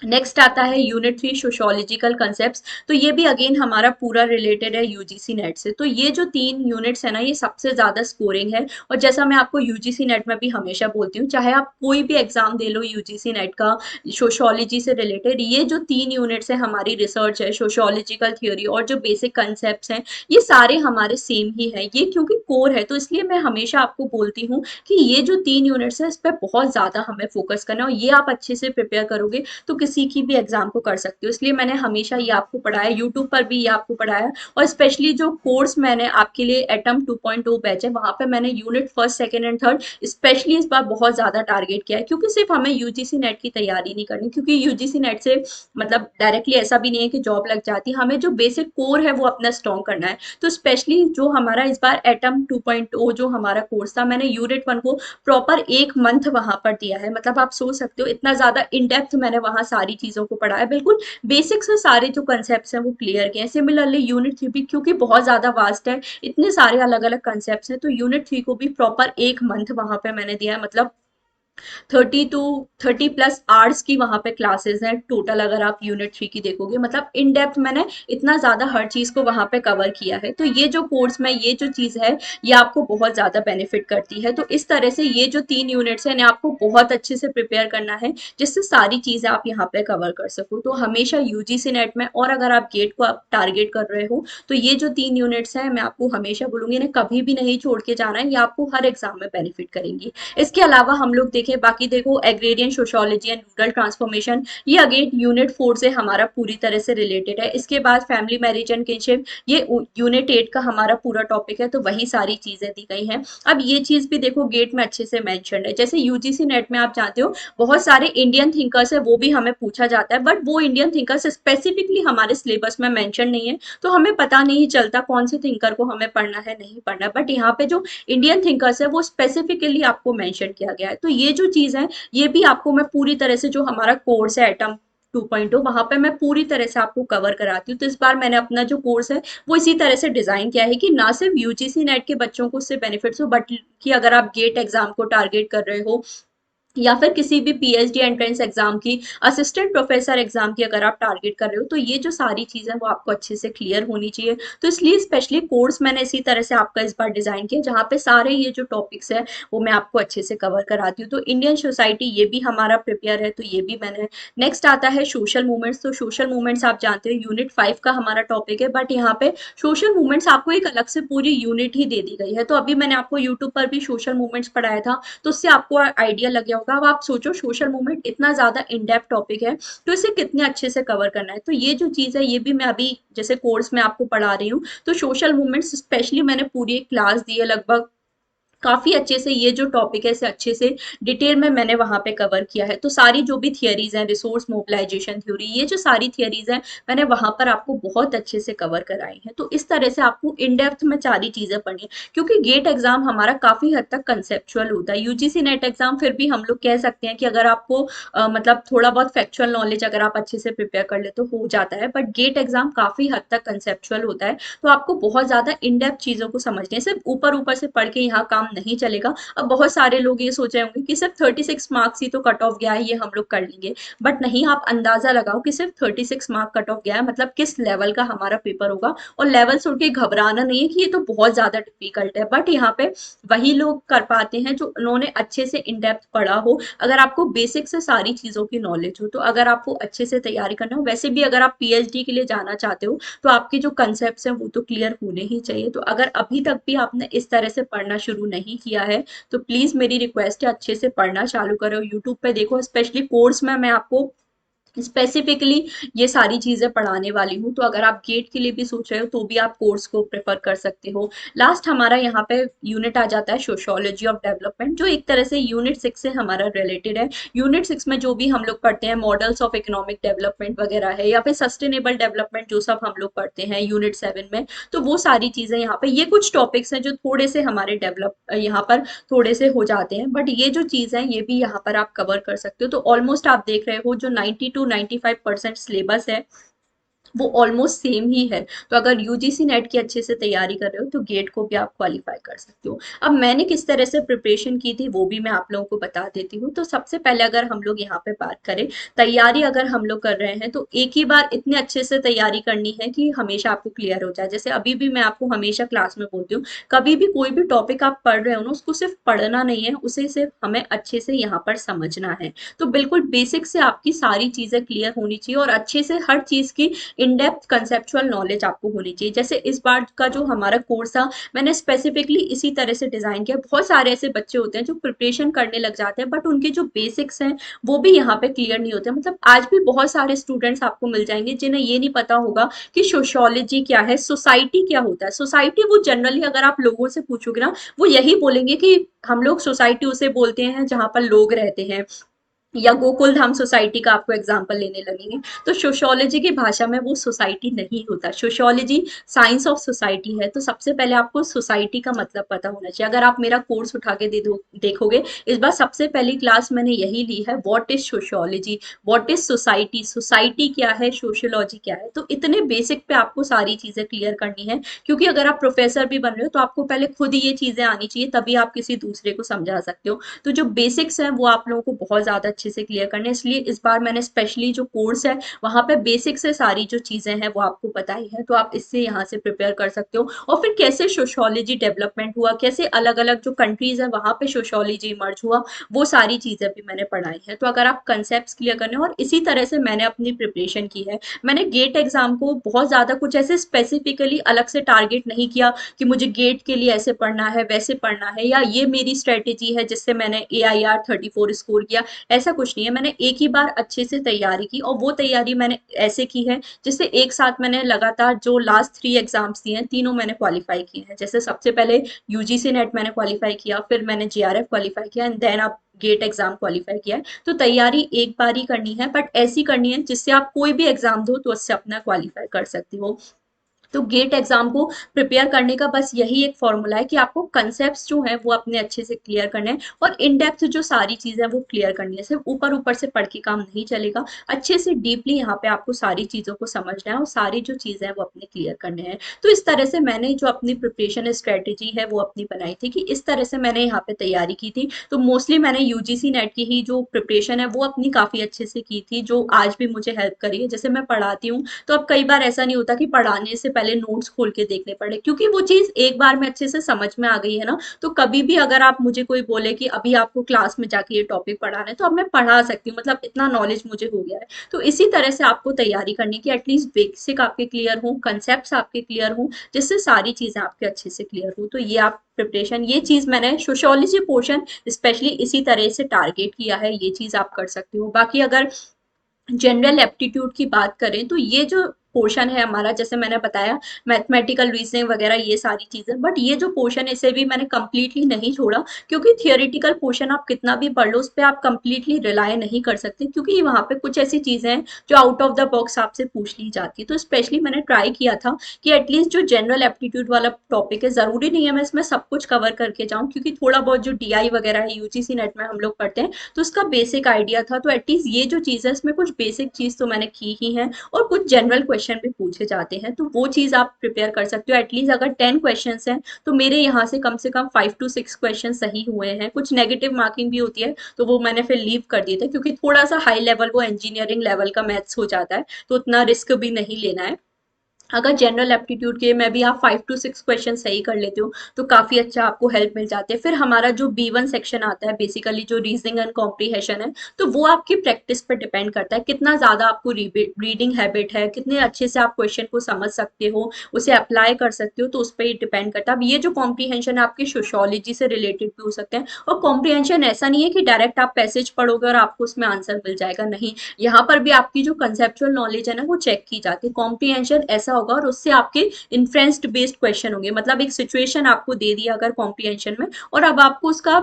नेक्स्ट आता है यूनिट 3 सोशोलॉजिकल कंसेप्ट्स। तो ये भी अगेन हमारा पूरा रिलेटेड है यूजीसी नेट से। तो ये जो 3 यूनिट्स है ना, ये सबसे ज्यादा स्कोरिंग है। और जैसा मैं आपको यूजीसी नेट में भी हमेशा बोलती हूँ, चाहे आप कोई भी एग्जाम दे लो यूजीसी नेट का सोशोलॉजी से रिलेटेड, ये जो 3 यूनिट्स है, हमारी रिसर्च है, सोशोलॉजिकल थ्योरी और जो बेसिक कंसेप्ट हैं, ये सारे हमारे सेम ही है। ये क्योंकि कोर है, तो इसलिए मैं हमेशा आपको बोलती हूँ कि ये जो 3 यूनिट्स है, इस पर बहुत ज्यादा हमें फोकस करना है। और ये आप अच्छे से प्रिपेयर करोगे तो किसी की भी एग्जाम को कर सकते हो। इसलिए मैंने हमेशा ये आपको पढ़ाया, यूट्यूब पर भी ये आपको पढ़ाया। और स्पेशली जो कोर्स मैंने आपके लिए एटम 2.0 बैच है, वहां पे मैंने unit first, second and third specially इस बार बहुत ज्यादा टारगेट किया है, क्योंकि सिर्फ हमें यूजीसी नेट की तैयारी नहीं करनी, क्योंकि यूजीसी नेट से मतलब डायरेक्टली ऐसा भी नहीं है कि जॉब लग जाती है। हमें जो बेसिक कोर है वो अपना स्ट्रॉन्ग करना है। तो स्पेशली जो हमारा इस बार एटम 2.0 जो हमारा कोर्स था, मैंने यूनिट 1 को प्रॉपर 1 मंथ वहां पर दिया है। मतलब आप सोच सकते हो इतना ज्यादा इन डेप्थ मैंने वहां सारी चीजों को पढ़ा है। बिल्कुल बेसिक से सारे जो कंसेप्ट हैं वो क्लियर किए हैं। सिमिलरली यूनिट 3 भी क्योंकि बहुत ज्यादा वास्ट है, इतने सारे अलग अलग कंसेप्ट हैं, तो यूनिट 3 को भी प्रॉपर 1 मंथ वहां पे मैंने दिया है। मतलब 30 to 30+ आवर्स की वहां पे क्लासेस हैं टोटल, अगर आप यूनिट 3 की देखोगे। मतलब इन डेप्थ मैंने इतना ज्यादा हर चीज को वहां पे कवर किया है। तो ये जो कोर्स में ये जो चीज है, ये आपको बहुत ज्यादा बेनिफिट करती है। तो इस तरह से ये जो 3 यूनिट्स हैं, इन्हें आपको बहुत अच्छे से प्रिपेयर करना है, जिससे सारी चीजें आप यहाँ पे कवर कर सको। तो हमेशा यूजीसी नेट में, और अगर आप गेट को आप टारगेट कर रहे हो, तो ये जो 3 यूनिट्स हैं, मैं आपको हमेशा बोलूंगी इन्हें कभी भी नहीं छोड़ के जाना है। ये आपको हर एग्जाम में बेनिफिट करेंगी। इसके अलावा हम लोग देखें, बाकी देखो agrarian sociology and rural transformation, ये अगेन यूनिट 4 से हमारा पूरी तरह से रिलेटेड है। इसके बाद फैमिली मैरिज एंड किनशिप, ये यूनिट 8 का हमारा पूरा टॉपिक है। तो वही सारी चीजें दी गई हैं। अब ये चीज भी देखो गेट में अच्छे से मेंशन है। जैसे यूजीसी नेट में आप जानते हो बहुत सारे इंडियन थिंकर्स है, वो भी हमें पूछा जाता है, बट वो इंडियन थिंकर्स स्पेसिफिकली हमारे सिलेबस में मेंशन नहीं है, तो हमें पता नहीं चलता कौन से थिंकर को हमें पढ़ना है, नहीं पढ़ना। बट यहाँ पे जो इंडियन थिंकर्स है वो स्पेसिफिकली आपको मेंशन किया गया है। तो ये जो चीज है, ये भी आपको मैं पूरी तरह से, जो हमारा कोर्स है एटम 2.0, वहां पे मैं पूरी तरह से आपको कवर कराती हूँ। तो इस बार मैंने अपना जो कोर्स है वो इसी तरह से डिजाइन किया है कि ना सिर्फ यूजीसी नेट के बच्चों को उससे बेनिफिट्स हो, बट कि अगर आप गेट एग्जाम को टारगेट कर रहे हो, या फिर किसी भी पीएचडी एंट्रेंस एग्जाम की, असिस्टेंट प्रोफेसर एग्जाम की अगर आप टारगेट कर रहे हो, तो ये जो सारी चीजें वो आपको अच्छे से क्लियर होनी चाहिए। तो इसलिए स्पेशली कोर्स मैंने इसी तरह से आपका इस बार डिजाइन किया, जहाँ पे सारे ये जो टॉपिक्स है वो मैं आपको अच्छे से कवर कराती हूँ। तो इंडियन सोसाइटी ये भी हमारा प्रिपेयर है, तो ये भी मैंने। नेक्स्ट आता है सोशल मूवमेंट्स। तो सोशल मूवमेंट्स आप जानते हो यूनिट 5 का हमारा टॉपिक है, बट यहाँ पे सोशल मूवमेंट्स आपको एक अलग से पूरी यूनिट ही दे दी गई है। तो अभी मैंने आपको यूट्यूब पर भी सोशल मूवमेंट्स पढ़ाया था, तो उससे आपको आइडिया लग गया होगा। अब आप सोचो सोशल मूवमेंट इतना ज्यादा इन डेप्थ टॉपिक है, तो इसे कितने अच्छे से कवर करना है। तो ये जो चीज है, ये भी मैं अभी जैसे कोर्स में आपको पढ़ा रही हूँ। तो सोशल मूवमेंट्स स्पेशली मैंने पूरी एक क्लास दी है, लगभग काफी अच्छे से ये जो टॉपिक है इसे अच्छे से डिटेल में मैंने वहां पे कवर किया है। तो सारी जो भी थियरीज हैं, रिसोर्स मोबिलाइजेशन थ्योरी, ये जो सारी थियरीज हैं मैंने वहां पर आपको बहुत अच्छे से कवर कराई हैं। तो इस तरह से आपको इन डेप्थ में सारी चीजें पढ़नी है, क्योंकि गेट एग्जाम हमारा काफी हद तक कंसेप्चुअल होता है। यूजीसी नेट एग्जाम फिर भी हम लोग कह सकते हैं कि अगर आपको मतलब थोड़ा बहुत फैक्चुअल नॉलेज अगर आप अच्छे से प्रिपेयर कर ले तो हो जाता है, बट गेट एग्जाम काफी हद तक कंसेप्चुअल होता है। तो आपको बहुत ज्यादा इन डेप्थ चीजों को समझने, सिर्फ ऊपर ऊपर से पढ़ के यहाँ काम नहीं चलेगा। अब बहुत सारे लोग ये सोच रहे होंगे कि सिर्फ 36 मार्क्स ही तो कट ऑफ गया है, ये हम लोग कर लेंगे। बट नहीं, आप अंदाजा लगाओ कि सिर्फ 36 मार्क कट ऑफ गया है, मतलब किस लेवल का हमारा पेपर होगा। और लेवल सुन के घबराना नहीं है कि ये तो बहुत ज्यादा डिफिकल्ट है, बट यहाँ पे वही लोग कर पाते हैं जो उन्होंने अच्छे से इन डेप्थ पढ़ा हो। अगर आपको बेसिक से सारी चीजों की नॉलेज हो, तो अगर आपको अच्छे से तैयारी करना हो, वैसे भी अगर आप पीएचडी के लिए जाना चाहते हो तो आपके जो कंसेप्ट हैं वो तो क्लियर होने ही चाहिए। तो अगर अभी तक भी आपने इस तरह से पढ़ना शुरू नहीं किया है तो प्लीज मेरी रिक्वेस्ट है अच्छे से पढ़ना चालू करो, यूट्यूब पे देखो। स्पेशली कोर्स में मैं आपको स्पेसिफिकली ये सारी चीजें पढ़ाने वाली हूँ। तो अगर आप गेट के लिए भी सोच रहे हो तो भी आप कोर्स को प्रेफर कर सकते हो। लास्ट हमारा यहाँ पे यूनिट आ जाता है सोशियोलॉजी ऑफ डेवलपमेंट, जो एक तरह से यूनिट 6 से हमारा रिलेटेड है। यूनिट 6 में जो भी हम लोग पढ़ते हैं मॉडल्स ऑफ इकोनॉमिक डेवलपमेंट वगैरह है, या फिर सस्टेनेबल डेवलपमेंट जो सब हम लोग पढ़ते हैं यूनिट 7 में। तो वो सारी चीजें यहाँ पे, ये कुछ टॉपिक्स हैं जो थोड़े से हमारे डेवलप यहाँ पर थोड़े से हो जाते हैं, बट ये जो चीज है ये भी यहाँ पर आप कवर कर सकते हो। तो ऑलमोस्ट आप देख रहे हो जो 90 to 95% सिलेबस है वो ऑलमोस्ट सेम ही है। तो अगर यूजीसी नेट की अच्छे से तैयारी कर रहे हो तो गेट को भी आप क्वालिफाई कर सकते हो। अब मैंने किस तरह से प्रिपरेशन की थी वो भी मैं आप लोगों को बता देती हूँ। तो सबसे पहले अगर हम लोग यहाँ पे बात करें तैयारी, अगर हम लोग कर रहे हैं तो एक ही बार इतने अच्छे से तैयारी करनी है कि हमेशा आपको क्लियर हो जाए। जैसे अभी भी मैं आपको हमेशा क्लास में बोलती हूँ, कभी भी कोई भी टॉपिक आप पढ़ रहे हो ना, उसको सिर्फ पढ़ना नहीं है, उसे सिर्फ हमें अच्छे से यहाँ पर समझना है। तो बिल्कुल बेसिक से आपकी सारी चीजें क्लियर होनी चाहिए और अच्छे से हर चीज की इन डेप्थ कंसेप्चुअल नॉलेज आपको होनी चाहिए। जैसे इस बार का जो हमारा कोर्स था मैंने स्पेसिफिकली इसी तरह से डिजाइन किया। बहुत सारे ऐसे बच्चे होते हैं जो प्रिपरेशन करने लग जाते हैं बट उनके जो बेसिक्स हैं वो भी यहाँ पे क्लियर नहीं होते। मतलब आज भी बहुत सारे स्टूडेंट्स आपको मिल जाएंगे जिन्हें ये नहीं पता होगा कि सोशियोलॉजी क्या है, सोसाइटी क्या होता है। सोसाइटी वो जनरली अगर आप लोगों से पूछोगे ना, वो यही बोलेंगे कि हम लोग सोसाइटी उसे बोलते हैं जहां पर लोग रहते हैं, या गोकुल धाम सोसाइटी का आपको एग्जाम्पल लेने लगेंगे। तो सोशियोलॉजी की भाषा में वो सोसाइटी नहीं होता, सोशियोलॉजी साइंस ऑफ सोसाइटी है। तो सबसे पहले आपको सोसाइटी का मतलब पता होना चाहिए। अगर आप मेरा कोर्स उठा के देखोगे, इस बार सबसे पहली क्लास मैंने यही ली है, what is sociology, what is society, society क्या है, सोशियोलॉजी क्या है। तो इतने बेसिक पे आपको सारी चीजें क्लियर करनी है, क्योंकि अगर आप प्रोफेसर भी बन रहे हो तो आपको पहले खुद ये चीजें आनी चाहिए, तभी आप किसी दूसरे को समझा सकते हो। तो जो बेसिक्स हैं वो आप लोगों को बहुत ज्यादा अच्छे से क्लियर करने, इसलिए इस बार मैंने स्पेशली जो कोर्स है वहां पे बेसिक से सारी जो चीजें हैं वो आपको बताई है। तो आप इससे यहाँ से प्रिपेयर कर सकते हो। और फिर कैसे सोशियोलॉजी डेवलपमेंट हुआ, कैसे अलग अलग जो कंट्रीज है वहां पे सोशियोलॉजी इमर्ज हुआ, वो सारी चीजें भी मैंने पढ़ाई है। तो अगर आप कंसेप्ट क्लियर करने, और इसी तरह से मैंने अपनी प्रिपरेशन की है। मैंने गेट एग्जाम को बहुत ज्यादा कुछ ऐसे स्पेसिफिकली अलग से टारगेट नहीं किया कि मुझे गेट के लिए ऐसे पढ़ना है वैसे पढ़ना है, या ये मेरी स्ट्रेटेजी है जिससे मैंने AIR 34 स्कोर किया। ऐसा कुछ नहीं है, मैंने एक ही बार अच्छे से तैयारी की, और वो तैयारी मैंने ऐसे की है जिससे एक साथ मैंने लगातार जो लास्ट 3 एग्जाम्स दिए हैं तीनों मैंने क्वालिफाई किए हैं। जैसे सबसे पहले यूजीसी नेट मैंने क्वालिफाई किया, फिर मैंने JRF क्वालिफाई किया, एंड देन आप गेट एग्जाम क्वालिफाई किया है। तो तैयारी एक बार ही करनी है, बट ऐसी करनी है जिससे आप कोई भी एग्जाम दो तो उससे अपना क्वालिफाई कर सकते हो। तो गेट एग्जाम को प्रिपेयर करने का बस यही एक फॉर्मूला है कि आपको कंसेप्ट जो है वो अपने अच्छे से क्लियर करने हैं, और इन डेप्थ जो सारी चीजें वो क्लियर करनी है। सिर्फ ऊपर ऊपर से पढ़ के काम नहीं चलेगा, अच्छे से डीपली यहाँ पे आपको सारी चीजों को समझना है और सारी जो चीजें हैं वो अपने क्लियर करने हैं। तो इस तरह से मैंने जो अपनी प्रिपरेशन स्ट्रेटेजी है वो अपनी बनाई थी, कि इस तरह से मैंने यहाँ पे तैयारी की थी। तो मोस्टली मैंने यूजीसी नेट की ही जो प्रिपरेशन है वो अपनी काफी अच्छे से की थी, जो आज भी मुझे हेल्प करी है। जैसे मैं पढ़ाती हूँ तो अब कई बार ऐसा नहीं होता कि पढ़ाने से पहले नोट्स खोल के देखने पड़े, क्योंकि वो चीज एक बार में अच्छे से समझ में आ गई है ना। तो कभी भी अगर आप मुझे कोई बोले कि अभी आपको क्लास में जाके ये टॉपिक पढ़ाना है, तो अब मैं पढ़ा सकती हूँ, मतलब इतना नॉलेज मुझे हो गया है। तो इसी तरह से आपको तैयारी करनी की एटलीस्ट बेसिक आपके क्लियर हो, कंसेप्ट आपके क्लियर हो, जिससे सारी चीजें आपके अच्छे से क्लियर हो। तो ये आप प्रिपरेशन, ये चीज मैंने सोशियोलॉजी पोर्शन स्पेशली इसी तरह से टारगेट किया है, ये चीज आप कर सकते हो। बाकी अगर जनरल एप्टीट्यूड की बात करें तो ये जो पोर्शन है हमारा, जैसे मैंने बताया मैथमेटिकल रीजनिंग वगैरह ये सारी चीजें, बट ये जो पोर्शन है इसे भी मैंने कंप्लीटली नहीं छोड़ा, क्योंकि थियोरिटिकल पोर्शन आप कितना भी पढ़ लो उस पर आप कंप्लीटली रिलाय नहीं कर सकते, क्योंकि वहां पे कुछ ऐसी चीजें हैं जो आउट ऑफ द बॉक्स आपसे पूछ ली जाती है। तो स्पेशली मैंने ट्राई किया था कि एटलीस्ट जो जनरल एप्टीट्यूड वाला टॉपिक है, जरूरी नहीं है मैं इसमें सब कुछ कवर करके जाऊं, क्योंकि थोड़ा बहुत जो डीआई वगैरह है यूजीसी नेट में हम लोग पढ़ते हैं तो उसका बेसिक आइडिया था, तो एटलीस्ट ये जो चीज़ है इसमें कुछ बेसिक चीज़ तो मैंने की ही है, और कुछ जनरल क्वेश्चन भी पूछे जाते हैं तो वो चीज़ आप प्रिपेयर कर सकते हो। एटलीस्ट अगर 10 क्वेश्चन हैं तो मेरे यहाँ से कम 5 to 6 क्वेश्चन सही हुए हैं। कुछ नेगेटिव मार्किंग भी होती है तो वो मैंने फिर लीव कर दिए थे, क्योंकि थोड़ा सा हाई लेवल वो इंजीनियरिंग लेवल का मैथ्स हो जाता है, तो उतना रिस्क भी नहीं लेना है। अगर जनरल एप्टीट्यूड के में भी आप 5 to 6 क्वेश्चन सही कर लेते हो तो काफी अच्छा आपको हेल्प मिल जाती है। फिर हमारा जो B1 सेक्शन आता है, बेसिकली जो रीजनिंग एंड कॉम्प्रीहेशन है, तो वो आपकी प्रैक्टिस पर डिपेंड करता है, कितना ज्यादा आपको रीडिंग हैबिट है, कितने अच्छे से आप क्वेश्चन को समझ सकते हो, उसे अप्लाई कर सकते हो, तो उस पर ही डिपेंड करता है। अब ये जो कॉम्प्रीहेंशन है आपकी सोशोलॉजी से रिलेटेड भी हो सकते हैं, और कॉम्प्रीहेंशन ऐसा नहीं है कि डायरेक्ट आप पैसेज पढ़ोगे और आपको उसमें आंसर मिल जाएगा, नहीं, यहाँ पर भी आपकी जो कंसेप्चुअल नॉलेज है ना वो चेक की जाती है। कॉम्प्रीहेंशन ऐसा होगा और उससे आपके इन्फ्रेंस्ड बेस्ड क्वेश्चन होंगे, मतलब एक सिचुएशन आपको दे दिया अगर कॉम्प्रीहेंशन में, और अब आपको उसका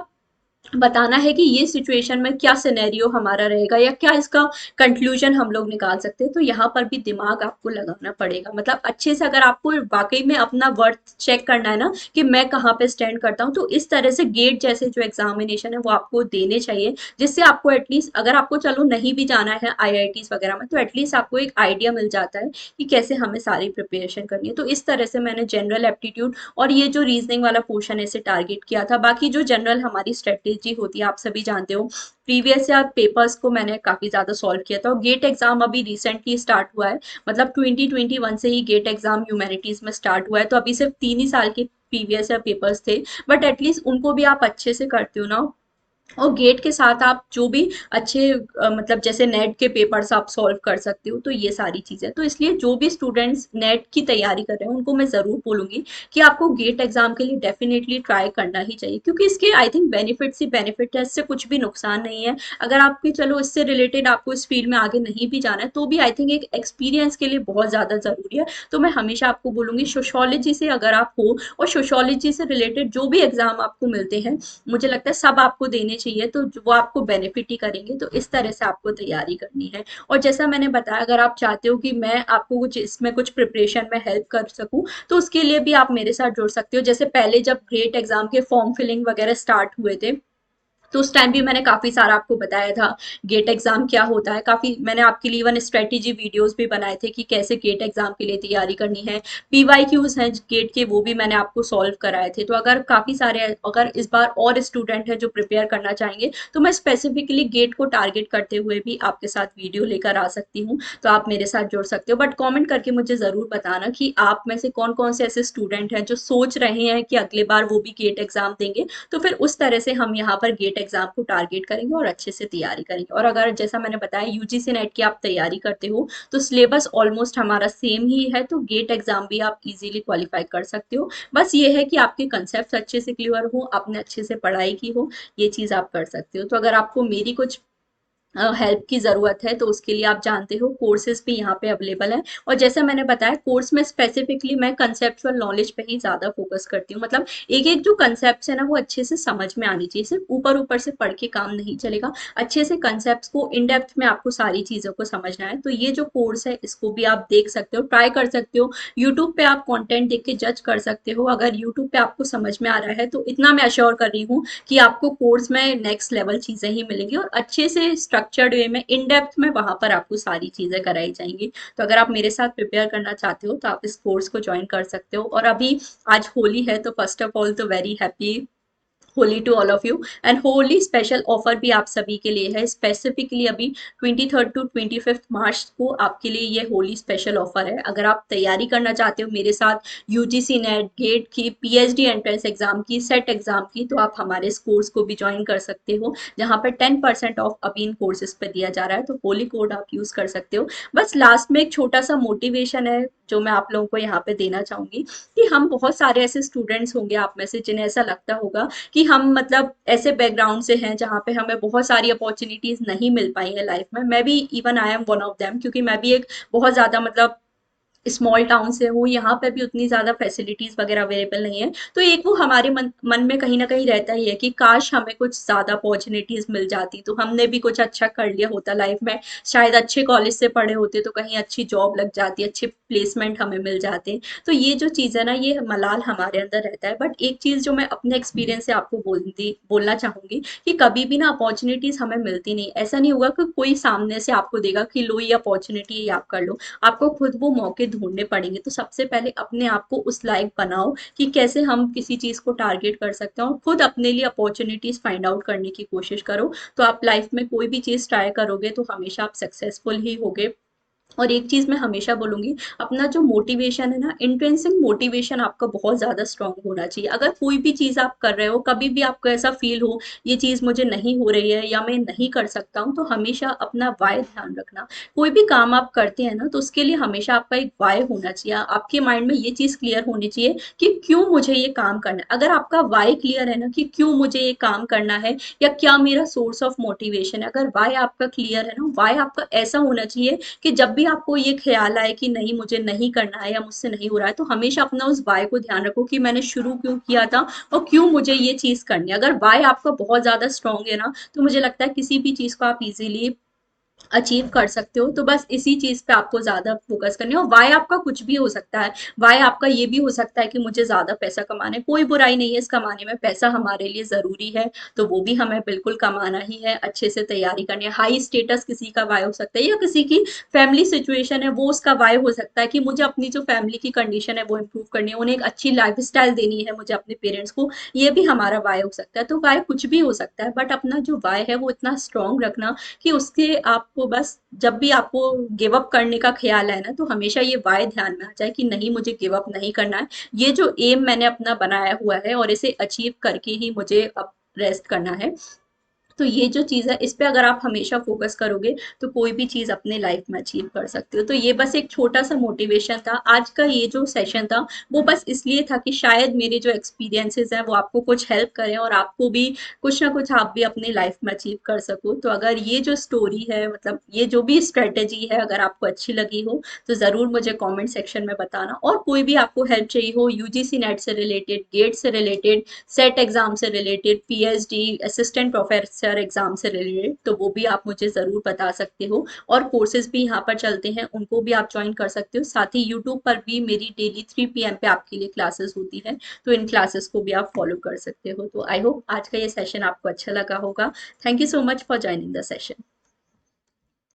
बताना है कि ये सिचुएशन में क्या सिनेरियो हमारा रहेगा या क्या इसका कंक्लूजन हम लोग निकाल सकते हैं, तो यहाँ पर भी दिमाग आपको लगाना पड़ेगा। मतलब अच्छे से अगर आपको वाकई में अपना वर्थ चेक करना है ना कि मैं कहाँ पे स्टैंड करता हूँ, तो इस तरह से गेट जैसे जो एग्जामिनेशन है वो आपको देने चाहिए, जिससे आपको एटलीस्ट अगर आपको चलो नहीं भी जाना है आईआईटीज वगैरह में, तो एटलीस्ट आपको एक आइडिया मिल जाता है कि कैसे हमें सारी प्रिपरेशन करनी है। तो इस तरह से मैंने जनरल एप्टीट्यूड और ये जो रीजनिंग वाला पोर्शन है इसे टारगेट किया था। बाकी जो जनरल हमारी स्ट्रेटेजी होती है आप सभी जानते हो, प्रीवियस ईयर पेपर्स को मैंने काफी ज्यादा सॉल्व किया था, और गेट एग्जाम अभी रिसेंटली स्टार्ट हुआ है, मतलब 2021 से ही गेट एग्जाम ह्यूमैनिटीज में स्टार्ट हुआ है, तो अभी सिर्फ 3 ही साल के प्रीवियस ईयर पेपर्स थे, बट एटलीस्ट उनको भी आप अच्छे से करते हो ना, और गेट के साथ आप जो भी अच्छे मतलब जैसे नेट के पेपर्स आप सॉल्व कर सकते हो, तो ये सारी चीजें, तो इसलिए जो भी स्टूडेंट्स नेट की तैयारी कर रहे हैं उनको मैं जरूर बोलूंगी कि आपको गेट एग्जाम के लिए डेफिनेटली ट्राई करना ही चाहिए, क्योंकि इसके I think benefits he benefit है, इससे कुछ भी नुकसान नहीं है। अगर आपके चलो इससे रिलेटेड आपको इस फील्ड में आगे नहीं भी जाना है तो भी आई थिंक एक एक्सपीरियंस के लिए बहुत ज्यादा जरूरी है। तो मैं हमेशा आपको बोलूंगी सोशोलॉजी से अगर आप हो, और सोशोलॉजी से रिलेटेड जो भी एग्जाम आपको मिलते हैं मुझे लगता है सब आपको देने चाहिए, तो वो आपको बेनिफिट ही करेंगे, तो इस तरह से आपको तैयारी करनी है। और जैसा मैंने बताया अगर आप चाहते हो कि मैं आपको कुछ इसमें कुछ प्रिपरेशन में हेल्प कर सकूं, तो उसके लिए भी आप मेरे साथ जुड़ सकते हो। जैसे पहले जब ग्रेट एग्जाम के फॉर्म फिलिंग वगैरह स्टार्ट हुए थे, तो उस टाइम भी मैंने काफी सारा आपको बताया था गेट एग्जाम क्या होता है, काफी मैंने आपके लिए इवन स्ट्रेटेजी वीडियोस भी बनाए थे कि कैसे गेट एग्जाम के लिए तैयारी करनी है। पीवाईक्यूज हैं गेट के, वो भी मैंने आपको सॉल्व कराए थे। तो अगर काफी सारे अगर इस बार और स्टूडेंट हैं जो प्रिपेयर करना चाहेंगे तो मैं स्पेसिफिकली गेट को टारगेट करते हुए भी आपके साथ वीडियो लेकर आ सकती हूँ, तो आप मेरे साथ जुड़ सकते हो। बट कमेंट करके मुझे जरूर बताना कि आप में से कौन कौन से ऐसे स्टूडेंट हैं जो सोच रहे हैं कि अगले बार वो भी गेट एग्जाम देंगे, तो फिर उस तरह से हम यहाँ पर गेट एग्जाम को टारगेट करेंगे और अच्छे से तैयारी करेंगे। और अगर जैसा मैंने बताया यूजीसी नेट की आप तैयारी करते हो तो सिलेबस ऑलमोस्ट हमारा सेम ही है, तो गेट एग्जाम भी आप इजीली क्वालिफाई कर सकते हो। बस ये है कि आपके कंसेप्ट अच्छे से क्लियर हो, आपने अच्छे से पढ़ाई की हो, ये चीज आप कर सकते हो। तो अगर आपको मेरी कुछ हेल्प की ज़रूरत है तो उसके लिए आप जानते हो कोर्सेज भी यहाँ पे अवेलेबल हैं। और जैसा मैंने बताया कोर्स में स्पेसिफिकली मैं कंसेप्चुअल नॉलेज पे ही ज़्यादा फोकस करती हूँ, मतलब एक एक जो कंसेप्ट है ना वो अच्छे से समझ में आनी चाहिए, सिर्फ ऊपर ऊपर से पढ़ के काम नहीं चलेगा, अच्छे से कंसेप्ट को इन डेप्थ में आपको सारी चीज़ों को समझना है। तो ये जो कोर्स है इसको भी आप देख सकते हो, ट्राई कर सकते हो, यूट्यूब पे आप कंटेंट देख के जज कर सकते हो। अगर यूट्यूब पे आपको समझ में आ रहा है तो इतना मैं अश्योर कर रही हूँ कि आपको कोर्स में नेक्स्ट लेवल चीजें ही मिलेंगी, और अच्छे से स्ट्रक्चर्ड वे में इन डेप्थ में वहां पर आपको सारी चीजें कराई जाएंगी। तो अगर आप मेरे साथ प्रिपेयर करना चाहते हो तो आप इस कोर्स को ज्वाइन कर सकते हो। और अभी आज होली है तो फर्स्ट ऑफ ऑल तो very happy Holi to all of you, and Holi special offer भी आप सभी के लिए है, स्पेसिफिकली अभी 23rd to 25th मार्च को आपके लिए ये होली स्पेशल ऑफर है। अगर आप तैयारी करना चाहते हो मेरे साथ यूजीसी नेट गेट की पीएचडी एंट्रेंस एग्जाम की सेट एग्जाम की, तो आप हमारे इस कोर्स को भी ज्वाइन कर सकते हो, जहाँ पर 10% ऑफ अभी इन कोर्सेज पे दिया जा रहा है, तो होली कोड आप यूज कर सकते हो। बस लास्ट में एक छोटा सा मोटिवेशन है जो मैं आप लोगों को यहाँ पे देना चाहूंगी, कि हम बहुत सारे ऐसे स्टूडेंट्स होंगे आप में से जिन्हें ऐसा लगता होगा कि हम मतलब ऐसे बैकग्राउंड से हैं जहाँ पे हमें बहुत सारी अपॉर्चुनिटीज नहीं मिल पाई है लाइफ में। मैं भी even I am one of them, क्योंकि मैं भी एक बहुत ज्यादा मतलब स्मॉल टाउन से हूँ, यहाँ पे भी उतनी ज़्यादा फैसिलिटीज़ वगैरह अवेलेबल नहीं है। तो एक वो हमारे मन में कहीं न कहीं रहता ही है कि काश हमें कुछ ज़्यादा अपॉर्च्युनिटीज़ मिल जाती, तो हमने भी कुछ अच्छा कर लिया होता लाइफ में। शायद अच्छे कॉलेज से पढ़े होते तो कहीं अच्छी जॉब लग जाती, अच्छे प्लेसमेंट हमें मिल जाते। तो ये जो चीज़ है ना, ये मलाल हमारे अंदर रहता है। बट एक चीज़ जो मैं अपने एक्सपीरियंस से आपको बोलना चाहूँगी कि कभी भी ना अपॉर्च्युनिटीज़ हमें मिलती नहीं। ऐसा नहीं होगा कि कोई सामने से आपको देगा कि लो ये अपॉर्च्युनिटी है, ये आप कर लो। आपको खुद वो मौके ढूंढने पड़ेंगे। तो सबसे पहले अपने आप को उस लायक बनाओ कि कैसे हम किसी चीज को टारगेट कर सकते हैं, और खुद अपने लिए अपॉर्चुनिटीज फाइंड आउट करने की कोशिश करो। तो आप लाइफ में कोई भी चीज ट्राई करोगे तो हमेशा आप सक्सेसफुल ही होगे। और एक चीज मैं हमेशा बोलूंगी, अपना जो मोटिवेशन है ना, इंट्रिंसिक मोटिवेशन आपका बहुत ज्यादा स्ट्रांग होना चाहिए। अगर कोई भी चीज आप कर रहे हो, कभी भी आपको ऐसा फील हो ये चीज मुझे नहीं हो रही है या मैं नहीं कर सकता हूँ, तो हमेशा अपना वाय ध्यान रखना। कोई भी काम आप करते हैं ना, तो उसके लिए हमेशा आपका एक वाय होना चाहिए। आपके माइंड में ये चीज क्लियर होनी चाहिए कि क्यों मुझे ये काम करना है। अगर आपका वाय क्लियर है ना कि क्यों मुझे ये काम करना है या क्या मेरा सोर्स ऑफ मोटिवेशन है, अगर वाय आपका क्लियर है ना, वाय आपका ऐसा होना चाहिए कि जब भी आपको ये ख्याल आए कि नहीं मुझे नहीं करना है या मुझसे नहीं हो रहा है, तो हमेशा अपना उस वाय को ध्यान रखो कि मैंने शुरू क्यों किया था और क्यों मुझे ये चीज करनी है। अगर वाय आपका बहुत ज्यादा स्ट्रांग है ना, तो मुझे लगता है किसी भी चीज को आप इजीली अचीव कर सकते हो। तो बस इसी चीज पे आपको ज्यादा फोकस करनी है। और वाई आपका कुछ भी हो सकता है। वाई आपका ये भी हो सकता है कि मुझे ज्यादा पैसा कमाना है, कोई बुराई नहीं है इस कमाने में, पैसा हमारे लिए जरूरी है। तो वो भी हमें बिल्कुल कमाना ही है, अच्छे से तैयारी करनी है। हाई स्टेटस किसी का वाई हो सकता है, या किसी की फैमिली सिचुएशन है वो उसका वाई हो सकता है कि मुझे अपनी जो फैमिली की कंडीशन है वो इम्प्रूव करनी है, उन्हें एक अच्छी लाइफ स्टाइल देनी है मुझे अपने पेरेंट्स को। ये भी हमारा वाई हो सकता है। तो वाई कुछ भी हो सकता है, बट अपना जो वाई है वो इतना स्ट्रांग रखना कि उसके आपको बस जब भी आपको गिव अप करने का ख्याल है ना, तो हमेशा ये वाय ध्यान में आ जाए कि नहीं मुझे गिव अप नहीं करना है। ये जो एम मैंने अपना बनाया हुआ है और इसे अचीव करके ही मुझे अब रेस्ट करना है। तो ये जो चीज़ है इस पे अगर आप हमेशा फोकस करोगे तो कोई भी चीज़ अपने लाइफ में अचीव कर सकते हो। तो ये बस एक छोटा सा मोटिवेशन था। आज का ये जो सेशन था वो बस इसलिए था कि शायद मेरे जो एक्सपीरियंसेस हैं वो आपको कुछ हेल्प करें और आपको भी कुछ ना कुछ आप भी अपनी लाइफ में अचीव कर सको। तो अगर ये जो स्टोरी है, मतलब ये जो भी स्ट्रेटेजी है, अगर आपको अच्छी लगी हो तो ज़रूर मुझे कमेंट सेक्शन में बताना। और कोई भी आपको हेल्प चाहिए हो यूजीसी नेट से रिलेटेड, गेट से रिलेटेड, सेट एग्जाम से related, PhD assistant professor exam से रिलेटेड, तो वो भी आप मुझे ज़रूर बता सकते हो। और कोर्सेज भी यहाँ पर चलते हैं, उनको भी आप ज्वाइन कर सकते हो। साथ ही यूट्यूब पर भी मेरी डेली 3 PM पे आपके लिए क्लासेस होती है, तो इन क्लासेस को भी आप फॉलो कर सकते हो। तो आई होप आज का ये सेशन आपको अच्छा लगा होगा। Thank you so much for joining the session.